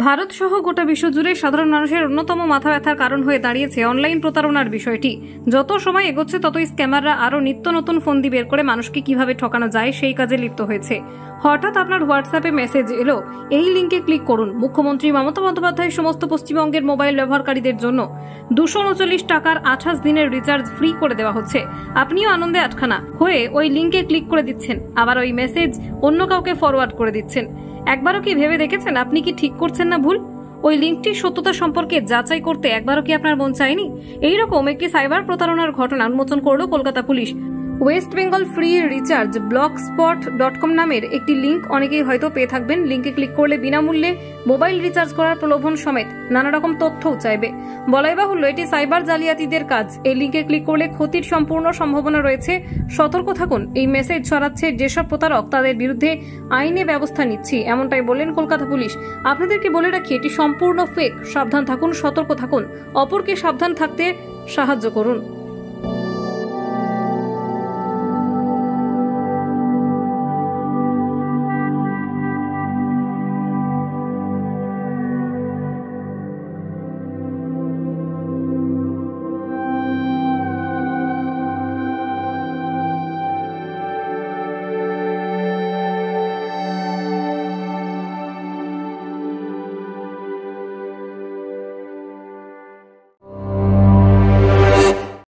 ভারত সহ গোটা বিশ্বজুড়ে সাধারণ মানুষের অন্যতম মাথা ব্যথার কারণ হয়ে দাঁড়িয়েছে অনলাইন প্রতারণার বিষয়টি। যত সময় এগোচ্ছে ততই স্ক্যামাররা আরও নিত্য নতুন ফন্দি বের করে মানুষকে কিভাবে ঠকানো যায় সেই কাজে লিপ্ত হয়েছে। হঠাৎ আপনার হোয়াটসঅ্যাপে মেসেজ এলো, এই লিঙ্কে ক্লিক করুন। মুখ্যমন্ত্রী মমতা বন্দ্যোপাধ্যায় সমস্ত পশ্চিমবঙ্গের মোবাইল ব্যবহারকারীদের জন্য 239 টাকার 28 দিনের রিচার্জ ফ্রি করে দেওয়া হচ্ছে। আপনিও আনন্দে আটখানা হয়ে ওই লিঙ্কে ক্লিক করে দিচ্ছেন, আবার ওই মেসেজ অন্য কাউকে ফরওয়ার্ড করে দিচ্ছেন। একবারও কি ভেবে দেখেছেন আপনি কি ঠিক করছেন না ভুল? ওই লিঙ্কটির সত্যতা সম্পর্কে যাচাই করতে একবারও কি আপনার মন চায়নি? এইরকম একটি সাইবার প্রতারণার ঘটনা উন্মোচন করল Kolkata police. West Bengal free recharge blogspot.com নামের একটি লিঙ্ক অনেকেই হয়তো পেয়ে থাকবেন। লিঙ্কে ক্লিক করলে বিনামূল্যে মোবাইল রিচার্জ করার প্রলোভন সমেত নানা রকম তথ্যও চাইবে। বলাই বাহুল্য এটি সাইবার জালিয়াতিদের কাজ। এই লিঙ্কে ক্লিক করলে ক্ষতির সম্পূর্ণ সম্ভাবনা রয়েছে। সতর্ক থাকুন, এই মেসেজ ছড়াচ্ছে যেসব প্রতারক তাদের বিরুদ্ধে আইনে ব্যবস্থা নিচ্ছি, এমনটাই বললেন কলকাতা পুলিশ। আপনাদেরকে বলে রাখি, এটি সম্পূর্ণ ফেক। সাবধান থাকুন, সতর্ক থাকুন, অপরকে সাবধান থাকতে সাহায্য করুন।